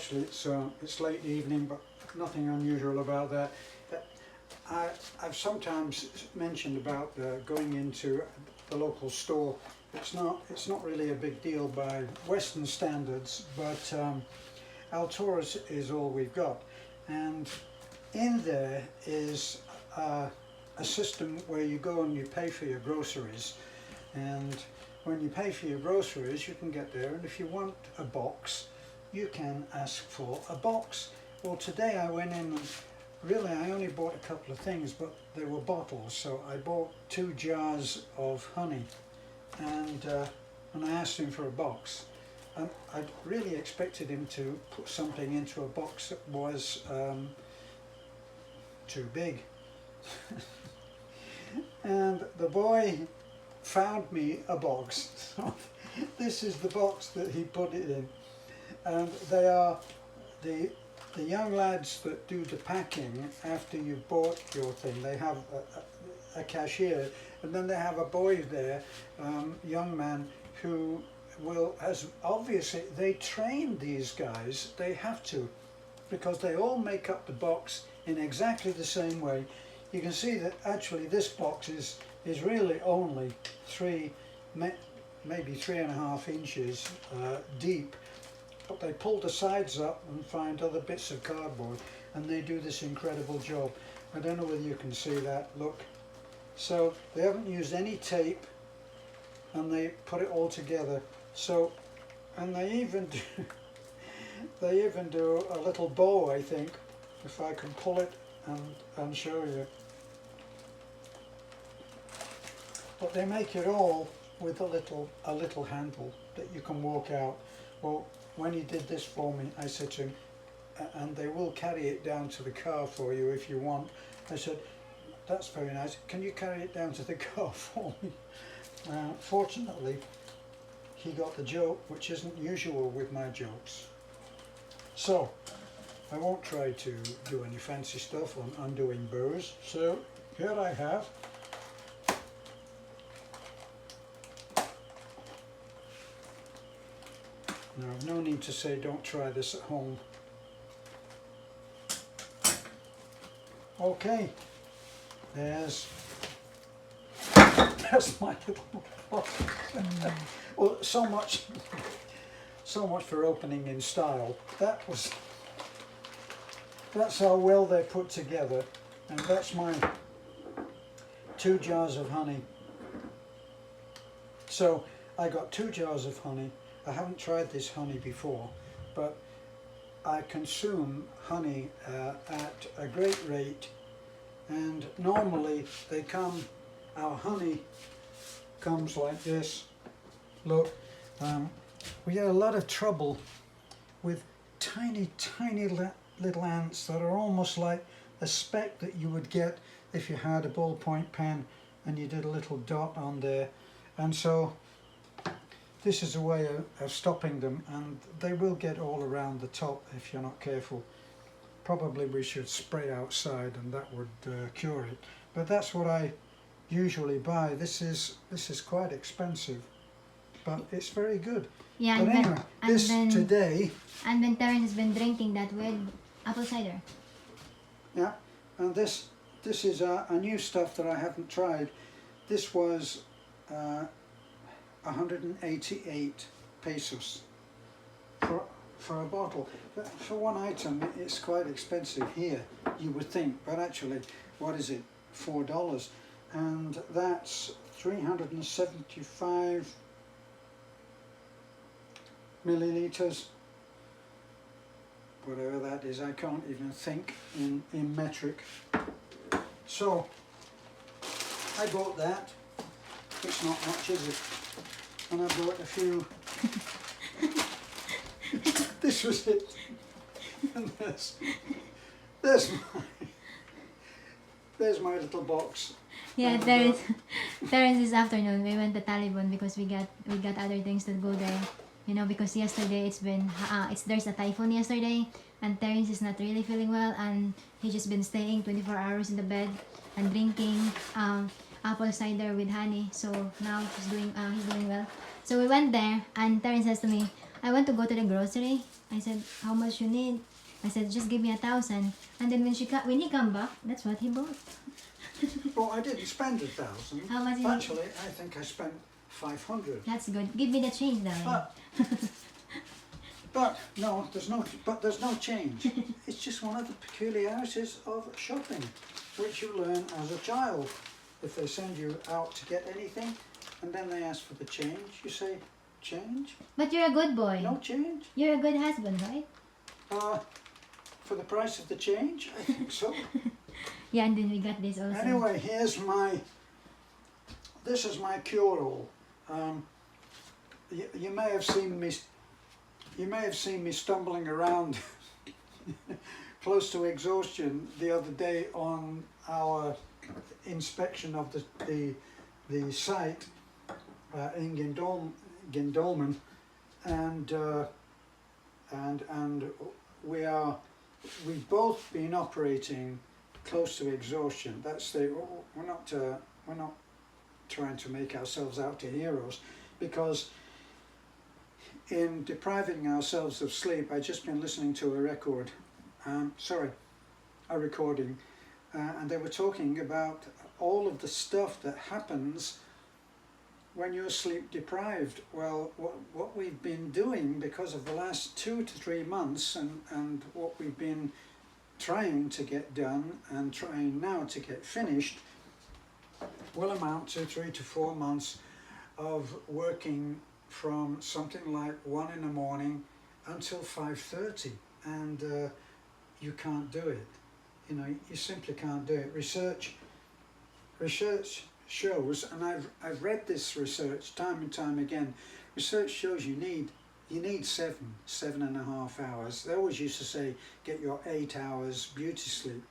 actually it's late evening, but nothing unusual about that. I've sometimes mentioned about going into the local store. It's not really a big deal by Western standards, but Altora's is all we've got, and in there is a system where you go and you pay for your groceries, and when you pay for your groceries you can get there, and if you want a box you can ask for a box. Well, today I went in and really I only bought a couple of things, but they were bottles, so I bought 2 jars of honey, and I asked him for a box. I really expected him to put something into a box that was too big. And the boy found me a box. So this is the box that he put it in, and they are the young lads that do the packing after you've bought your thing. They have a cashier, and then they have a boy there, young man, who has obviously, they train these guys, they have to, because they all make up the box in exactly the same way. You can see that actually this box is really only maybe 3.5 inches deep, but they pull the sides up and find other bits of cardboard, and they do this incredible job. I don't know whether you can see that, look. So they haven't used any tape, and they put it all together. So, and they even do a little bow, I think, if I can pull it and show you. But they make it all with a little handle that you can walk out. Well, when he did this for me, I said to him, and they will carry it down to the car for you if you want. I said, that's very nice. Can you carry it down to the car for me? Fortunately, he got the joke, which isn't usual with my jokes. So, I won't try to do any fancy stuff on undoing burrs. So, here I have now, no need to say don't try this at home. Okay, that's my little box. Well, so much for opening in style. That's how well they're put together, and that's my 2 jars of honey. So I got 2 jars of honey. I haven't tried this honey before, but I consume honey at a great rate, and normally our honey comes like this. Look, we get a lot of trouble with tiny little ants that are almost like a speck that you would get if you had a ballpoint pen and you did a little dot on there, and so this is a way of stopping them, and they will get all around the top if you're not careful. Probably we should spray outside, and that would cure it, but that's what I usually buy. This is quite expensive, but it's very good. Yeah, but anyway, today. And then Terence has been drinking that with apple cider. Yeah, and this is a new stuff that I haven't tried. This was 188 pesos for a bottle. But for one item, it's quite expensive here, you would think, but actually, what is it? $4, and that's 375 milliliters, whatever that is. I can't even think in metric. So I bought that. It's not much, is it? And I bought a few. This was it. And there's my little box. Yeah, Terence this afternoon we went to Taliban because we got other things to go there. You know, because yesterday there's a typhoon yesterday, and Terence is not really feeling well, and he just been staying 24 hours in the bed and drinking apple cider with honey. So now he's doing well. So we went there, and Terence says to me, I want to go to the grocery. I said, how much you need? I said, just give me 1,000. And then when he come back, that's what he bought. Well, I didn't spend 1,000. How much did you- Actually, I think I spent 500. That's good. Give me the change, darling. But there's no change. It's just one of the peculiarities of shopping, which you learn as a child. If they send you out to get anything, and then they ask for the change, you say, change? But you're a good boy. No change? You're a good husband, right? For the price of the change? I think so. Yeah, and then we got this also. Anyway, this is my cure-all. You may have seen me stumbling around close to Exhaustion the other day on our inspection of the site in Gindolman, and we've both been operating close to exhaustion. We're not trying to make ourselves out to heroes, because in depriving ourselves of sleep, I've just been listening to a recording, and they were talking about all of the stuff that happens when you're sleep deprived. Well, what we've been doing because of the last 2 to 3 months, and what we've been trying to get done and trying now to get finished, will amount to 3 to 4 months of working from something like 1 in the morning until 5:30, and you can't do it. You know, you simply can't do it. Research shows, and I've read this research time and time again. Research shows you need 7.5 hours. They always used to say get your 8 hours beauty sleep.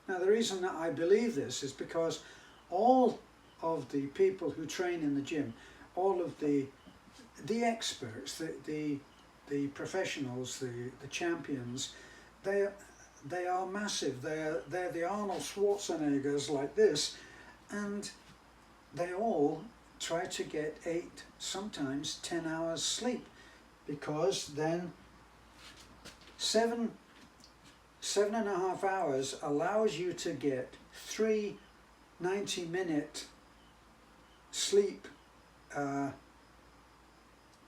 Now the reason that I believe this is because all of the people who train in the gym, all of the experts, the professionals, the champions, they are massive. They're the Arnold Schwarzeneggers like this, and they all try to get 8, sometimes 10 hours sleep, because then 7.5 hours allows you to get 3 90-minute sleep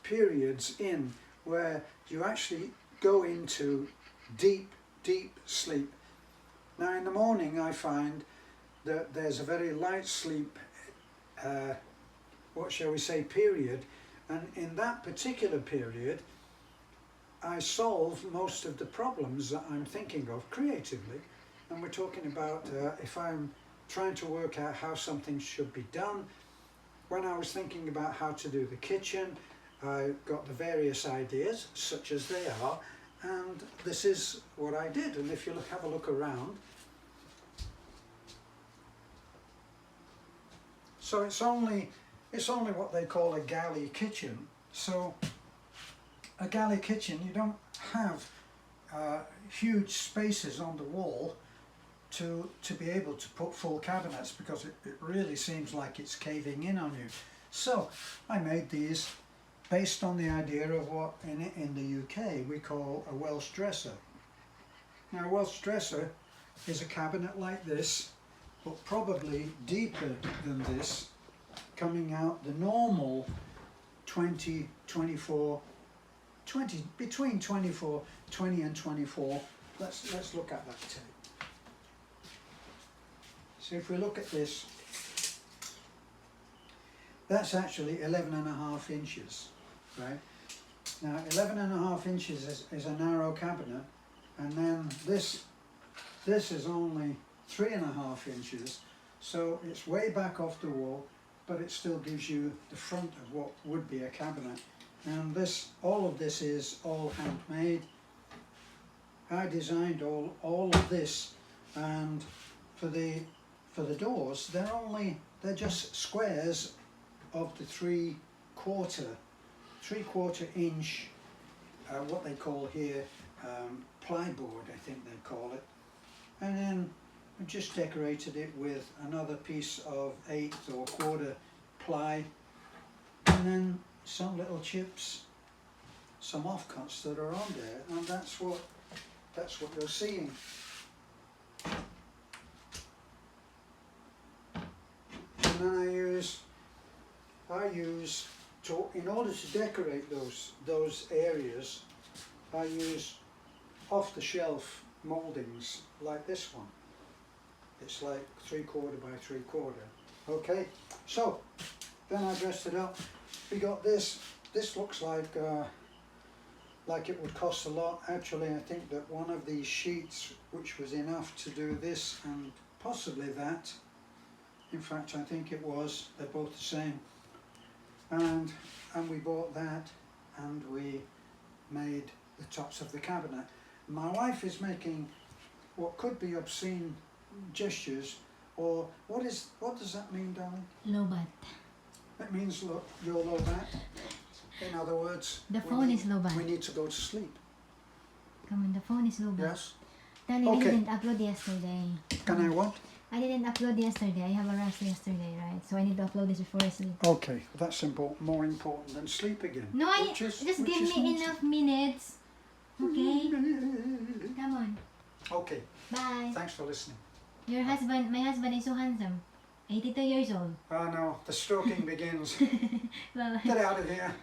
periods in, where you actually go into deep sleep. Now in the morning I find that there's a very light sleep, what shall we say, period, and in that particular period I solve most of the problems that I'm thinking of creatively. And we're talking about if I'm trying to work out how something should be done. When I was thinking about how to do the kitchen, I got the various ideas, such as they are, and this is what I did. And if you have a look around, so it's only what they call a galley kitchen. So a galley kitchen, you don't have huge spaces on the wall to be able to put full cabinets, because it really seems like it's caving in on you. So I made these based on the idea of what in the UK we call a Welsh dresser. Now a Welsh dresser is a cabinet like this, but probably deeper than this, coming out the normal 20, 24, 20, between 24, 20 and 24. Let's look at that tape. So if we look at this, that's actually 11.5 inches, right? Now 11.5 inches is a narrow cabinet, and then this is only 3.5 inches, so it's way back off the wall, but it still gives you the front of what would be a cabinet. And all of this is all handmade. I designed all of this, and for the doors, they're just squares of the 3/4 inch, what they call here plyboard, I think they call it, and then I just decorated it with another piece of 1/8 or 1/4 ply, and then some little chips some offcuts that are on there, and that's what you're seeing. And then I use in order to decorate those areas, I use off-the-shelf mouldings like this one. It's like 3/4 by 3/4. Okay, so then I dressed it up. We got this. This looks like it would cost a lot. Actually, I think that one of these sheets, which was enough to do this and possibly that. In fact, I think it was. They're both the same. And we bought that, and we made the tops of the cabinet. My wife is making what could be obscene gestures, or what does that mean, darling? Lobat. It means you're low back. In other words, The phone is low back. we need to go to sleep. Come on, the phone is lobat. Yes. Darling, Okay. I didn't upload yesterday. Can I what? I didn't upload yesterday. I have a rush yesterday, right? So I need to upload this before I sleep. Okay, that's more important than sleep again. No, Which just give me enough minutes. Okay? Come on. Okay, Bye. thanks for listening. Your husband, my husband is so handsome. 82 years old. Oh no, the stroking begins. Bye-bye. Get out of here.